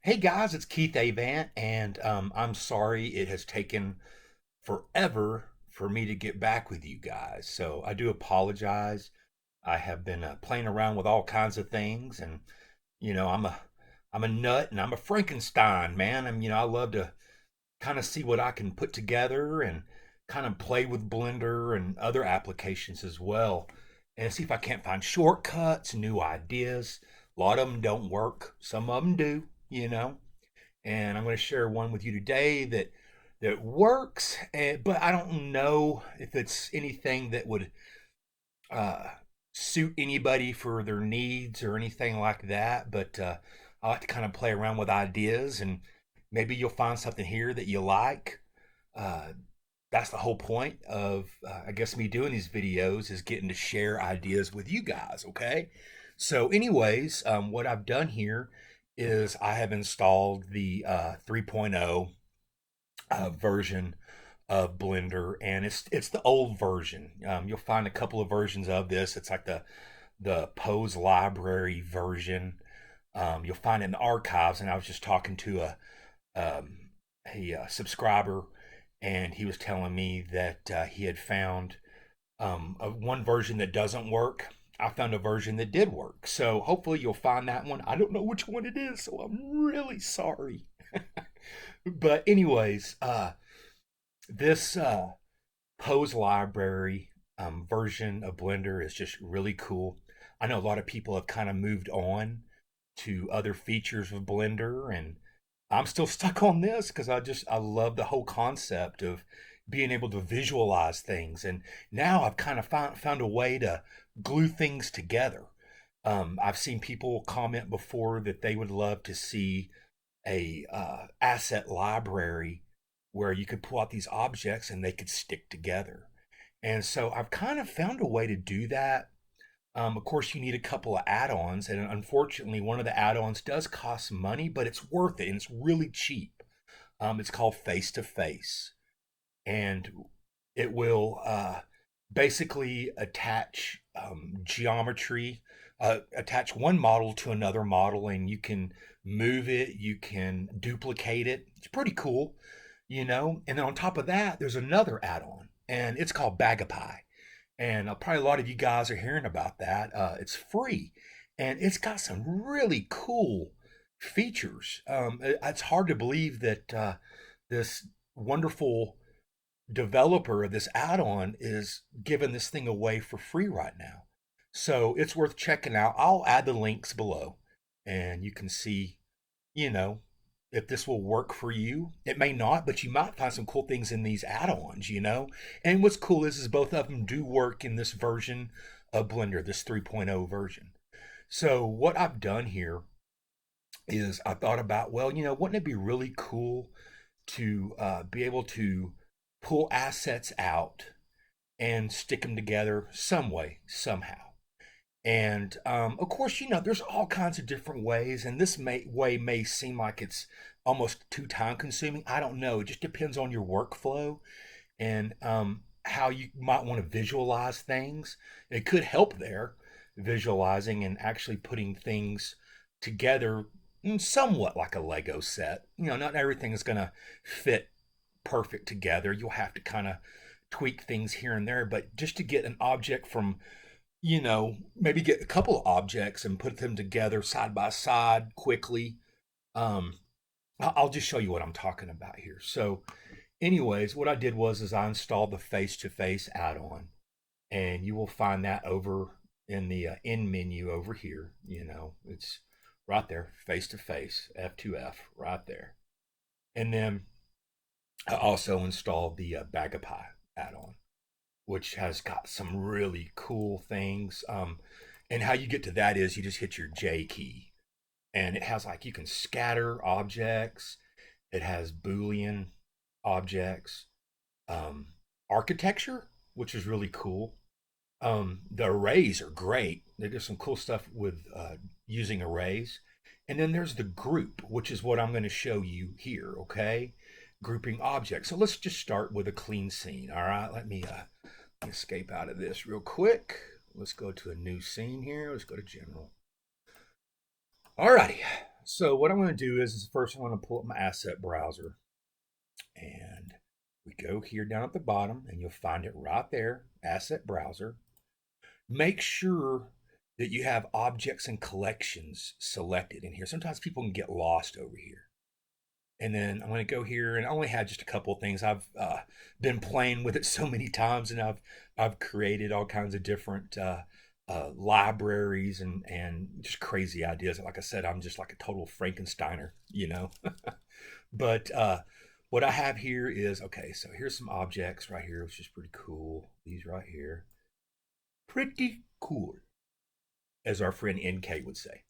Hey guys, it's Keith Avant, and I'm sorry it has taken forever for me to get back with you guys. So I do apologize. I have been playing around with all kinds of things, and I'm a nut and I'm a Frankenstein, man. I love to kind of see what I can put together and kind of play with Blender and other applications as well, and see if I can't find shortcuts, new ideas. A lot of them don't work. Some of them do. And I'm going to share one with you today that works, but I don't know if it's anything that would uh, suit anybody for their needs or anything like that. But I like to kind of play around with ideas, and maybe you'll find something here that you like. Uh, that's the whole point of, I guess, me doing these videos is getting to share ideas with you guys. Okay. So, anyways, what I've done here is I have installed the 3.0 version of Blender, and it's the old version. You'll find a couple of versions of this. It's like the Pose Library version. You'll find it in the archives. And I was just talking to a subscriber, and he was telling me that he had found one version that doesn't work. I found a version that did work. So hopefully you'll find that one. I don't know which one it is, so I'm really sorry. But anyways, this Pose Library version of Blender is just really cool. I know a lot of people have kind of moved on to other features of Blender, and I'm still stuck on this because I love the whole concept of being able to visualize things. And now I've kind of found a way to glue things together. I've seen people comment before that they would love to see a asset library where you could pull out these objects and they could stick together. And so I've kind of found a way to do that. Of course, you need a couple of add-ons, and unfortunately, one of the add-ons does cost money, but it's worth it and it's really cheap. It's called Face2Face, and it will basically attach geometry, attach one model to another model, and you can move it, you can duplicate it. It's pretty cool. And then on top of that, there's another add-on, and it's called BagaPie. And probably a lot of you guys are hearing about that. It's free, and it's got some really cool features. It's hard to believe that this wonderful developer of this add-on is giving this thing away for free right now. So it's worth checking out. I'll add the links below, and you can see, you know, if this will work for you. It may not, but you might find some cool things in these add-ons. And what's cool is both of them do work in this version of Blender, this 3.0 version. So what I've done here is I thought about, well, wouldn't it be really cool to be able to pull assets out and stick them together some way, somehow. And of course, there's all kinds of different ways, and this way may seem like it's almost too time consuming. I don't know. It just depends on your workflow and how you might want to visualize things. It could help there, visualizing and actually putting things together somewhat like a Lego set. Not everything is going to fit perfect together. You'll have to kind of tweak things here and there, but just to get an object from maybe get a couple of objects and put them together side by side quickly. Um, I'll just show you what I'm talking about here. So, anyways, what I did is I installed the Face2Face add-on, and you will find that over in the end menu over here. It's right there, Face2Face, F2F, right there. And then I also installed the BagaPie add-on, which has got some really cool things. And how you get to that is you just hit your J key, and it has like you can scatter objects. It has Boolean objects, um, architecture, which is really cool. The arrays are great. They do some cool stuff with using arrays. And then there's the group, which is what I'm going to show you here. Okay, grouping objects. So let's just start with a clean scene. All right, let me escape out of this real quick. Let's go to a new scene here. Let's go to general. Alrighty. So what I'm going to do is first I'm going to pull up my asset browser, and we go here down at the bottom, and you'll find it right there, asset browser. Make sure that you have objects and collections selected in here. Sometimes people can get lost over here. And then I'm going to go here, and I only had just a couple of things. I've been playing with it so many times, and I've created all kinds of different libraries and just crazy ideas. Like I said, I'm just like a total Frankensteiner, you know. But what I have here is okay. So here's some objects right here, which is pretty cool. These right here, pretty cool, as our friend NK would say.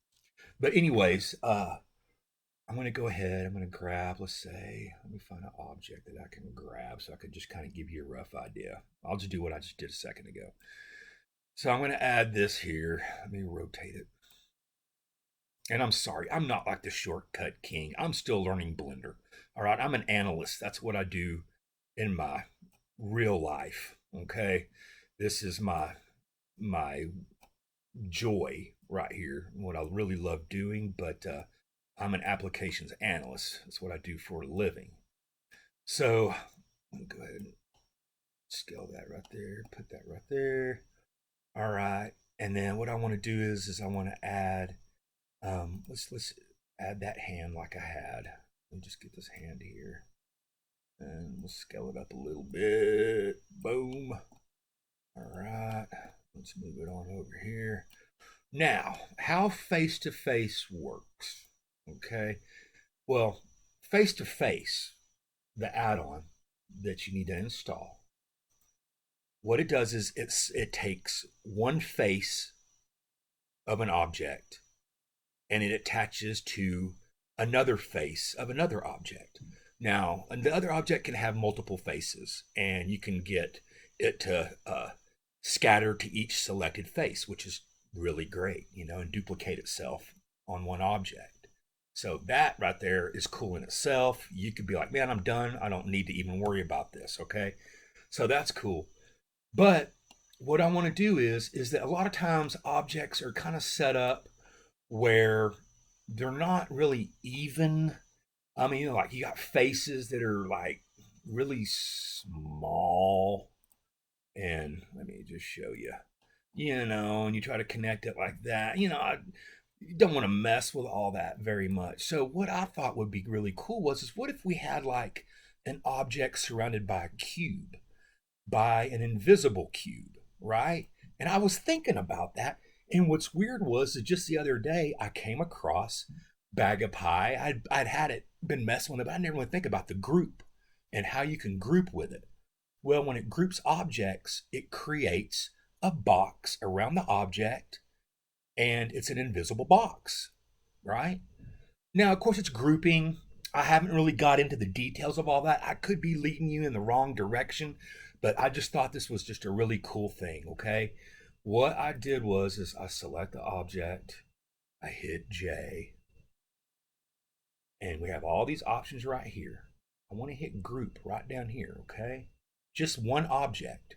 But anyways, I'm going to go ahead. I'm going to grab, let's say, let me find an object that I can grab so I can just kind of give you a rough idea. I'll just do what I just did a second ago. So I'm going to add this here. Let me rotate it. And I'm sorry, I'm not like the shortcut king. I'm still learning Blender. All right, I'm an analyst. That's what I do in my real life. Okay, this is my joy right here, what I really love doing. But I'm an applications analyst. That's what I do for a living. So I'm gonna go ahead and scale that right there, put that right there. All right, and then what I want to do is I want to add. Let's add that hand like I had. Let me just get this hand here, and we'll scale it up a little bit. Boom. All right, let's move it on over here. Now, how face to face works. Okay, well, face to face, the add-on that you need to install, what it does is it takes one face of an object and it attaches to another face of another object. Now, the other object can have multiple faces, and you can get it to scatter to each selected face, which is really great, you know, and duplicate itself on one object. So that right there is cool in itself. You could be like, man, I'm done. I don't need to even worry about this. Okay. So that's cool. But what I want to do is that a lot of times objects are kind of set up where they're not really even. I mean, like you got faces that are like really small, and let me just show you, you know, and you try to connect it like that, you know, you don't want to mess with all that very much. So what I thought would be really cool is what if we had like an object surrounded by a cube, by an invisible cube, right? And I was thinking about that. And what's weird was that just the other day I came across BagaPie. I'd had it been messing with it, but I never really think about the group and how you can group with it. Well, when it groups objects, it creates a box around the object, and it's an invisible box, right? Now, of course, it's grouping. I haven't really got into the details of all that. I could be leading you in the wrong direction, but I just thought this was just a really cool thing, okay? What I did was is I select the object, I hit J, and we have all these options right here. I want to hit group right down here, okay? Just one object.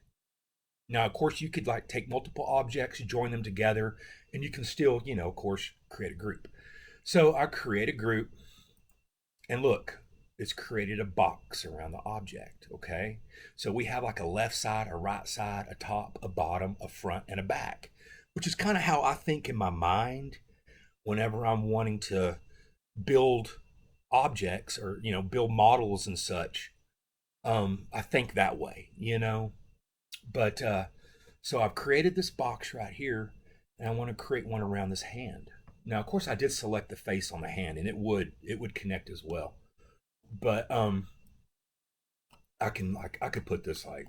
Now, of course, you could like take multiple objects, join them together, and you can still, you know, of course, create a group. So I create a group, and look, it's created a box around the object, okay? So we have like a left side, a right side, a top, a bottom, a front, and a back, which is kind of how I think in my mind whenever I'm wanting to build objects or, you know, build models and such. I think that way, you know. But so I've created this box right here, and I want to create one around this hand. Now, of course, I did select the face on the hand, and it would connect as well. But I could put this like,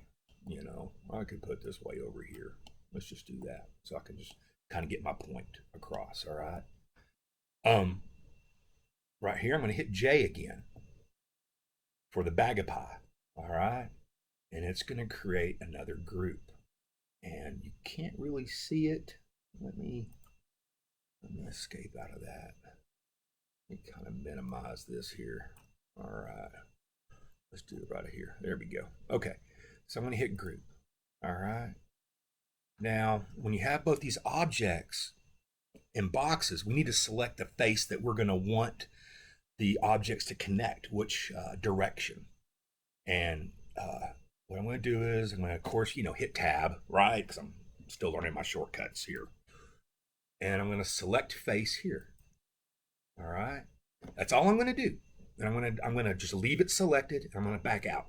you know, I could put this way over here. Let's just do that, so I can just kind of get my point across. All right. Um, right here, I'm going to hit J again for the BagaPie. All right, and it's going to create another group, and you can't really see it. Let me escape out of that. Let me kind of minimize this here. All right, let's do it right here. There we go. Okay, so I'm going to hit group. All right. Now, when you have both these objects In boxes, we need to select the face that we're going to want the objects to connect, which direction. And what I'm going to do is I'm going to, of course, hit tab, right? Because I'm still learning my shortcuts here. And I'm going to select face here. All right. That's all I'm going to do. And I'm going to just leave it selected. And I'm going to back out.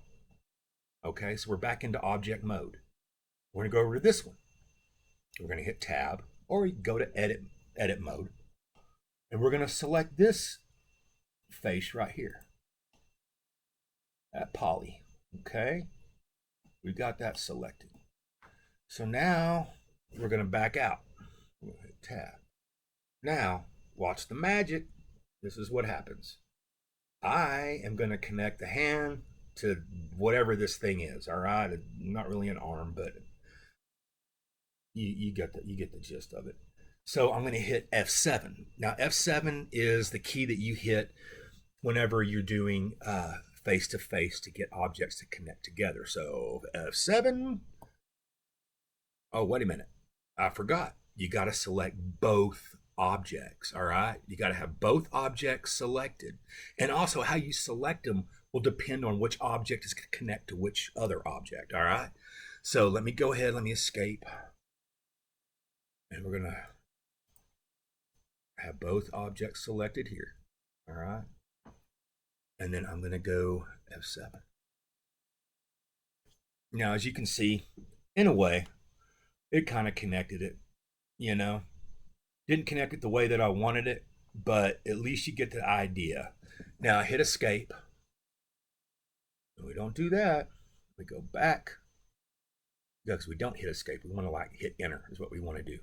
Okay. So we're back into object mode. We're going to go over to this one. We're going to hit tab, or you can go to edit mode. And we're going to select this face right here. That poly. Okay. We've got that selected. So now we're going to back out. We're going to hit tab. Now, watch the magic. This is what happens. I am going to connect the hand to whatever this thing is. All right, not really an arm, but you get the gist of it. So I'm going to hit F7. Now F7 is the key that you hit whenever you're doing face to face to get objects to connect together. So F7. Oh, wait a minute. I forgot. You got to select both objects. All right. You got to have both objects selected. And also, how you select them will depend on which object is going to connect to which other object. All right. So let me go ahead. Let me escape. And we're going to have both objects selected here. All right. And then I'm going to go F7. Now, as you can see, in a way, it kind of connected it, you know. Didn't connect it the way that I wanted it, but at least you get the idea. Now I hit escape. We don't do that. We go back. Because we don't hit escape. We want to hit enter is what we want to do.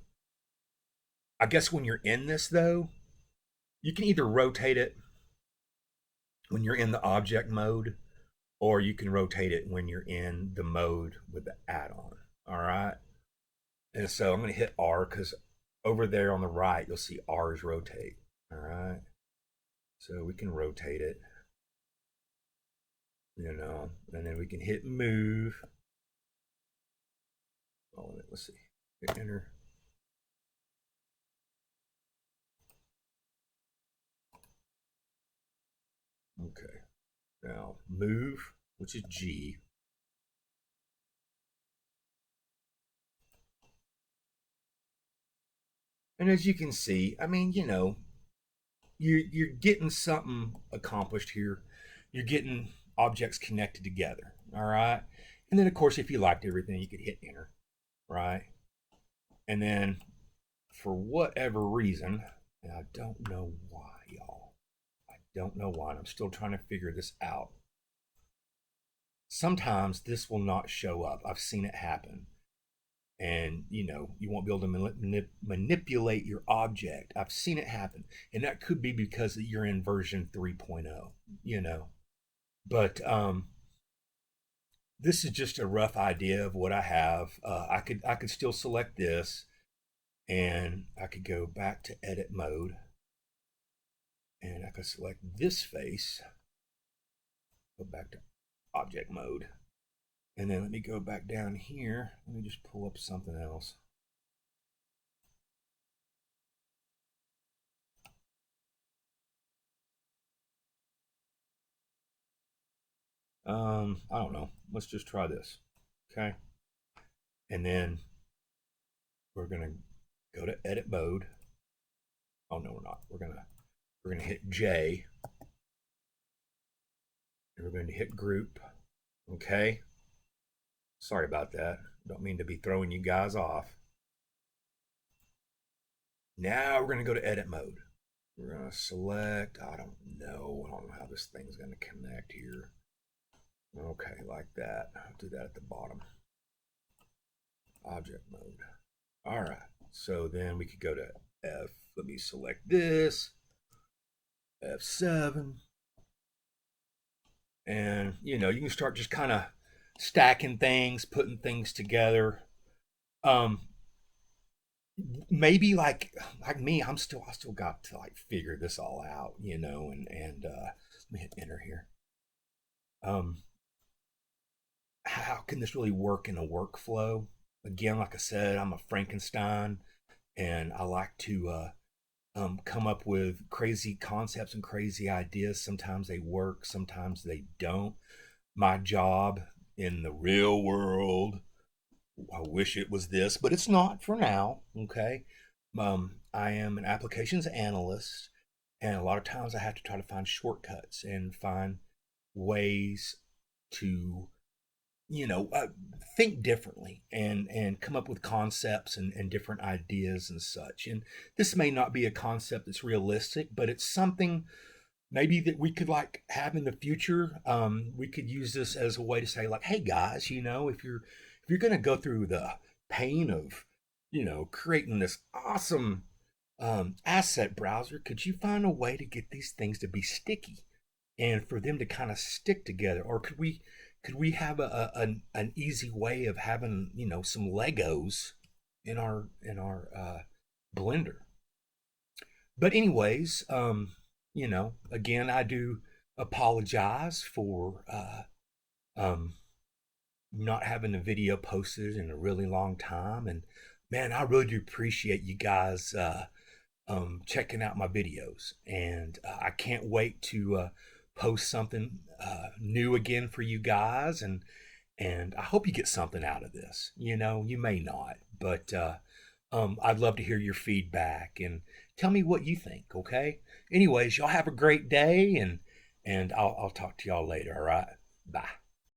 I guess when you're in this though, you can either rotate it when you're in the object mode, or you can rotate it when you're in the mode with the add-on. All right. And so I'm going to hit R because over there on the right, you'll see R's rotate. All right. So we can rotate it, and then we can hit move. Oh, let's see. Hit enter. Okay. Now move, which is G. And as you can see, I mean, you're getting something accomplished here. You're getting objects connected together. All right. And then of course, if you liked everything, you could hit enter. Right. And then for whatever reason, and I don't know why, y'all. I don't know why. And I'm still trying to figure this out. Sometimes this will not show up. I've seen it happen. And you won't be able to manipulate your object. I've seen it happen, and that could be because you're in version 3.0. But this is just a rough idea of what I have. I could still select this, and I could go back to edit mode, and I could select this face, go back to object mode, and then let me go back down here. Let me just pull up something else. I don't know. Let's just try this. Okay. And then we're gonna go to edit mode. Oh no, we're not. We're gonna hit J. And we're going to hit group. Okay. Sorry about that. Don't mean to be throwing you guys off. Now we're going to go to edit mode. We're going to select, I don't know how this thing's going to connect here. Okay, like that. I'll do that at the bottom. Object mode. All right. So then we could go to F. Let me select this. F7. And, you can start just kind of stacking things, putting things together. Maybe like me, I still got to figure this all out, and let me hit enter here. How can this really work in a workflow? Again, like I said, I'm a Frankenstein. and I like to come up with crazy concepts and crazy ideas. Sometimes they work, sometimes they don't. My job in the real world, I wish it was this, but it's not for now. Okay. I am an applications analyst, and a lot of times I have to try to find shortcuts and find ways to, you know, think differently and come up with concepts and different ideas and such. And this may not be a concept that's realistic, but it's something maybe that we could like have in the future. We could use this as a way to say like, hey guys, you know, if you're going to go through the pain of, you know, creating this awesome asset browser, could you find a way to get these things to be sticky and for them to kind of stick together? Or could we have an easy way of having, you know, some Legos in our blender? But anyways, you know, again, I do apologize for um not having the video posted in a really long time. And man, I really do appreciate you guys checking out my videos. And I can't wait to post something new again for you guys. And I hope you get something out of this. You know, you may not, but I'd love to hear your feedback and tell me what you think. Okay. Anyways, y'all have a great day, and I'll talk to y'all later. All right. Bye.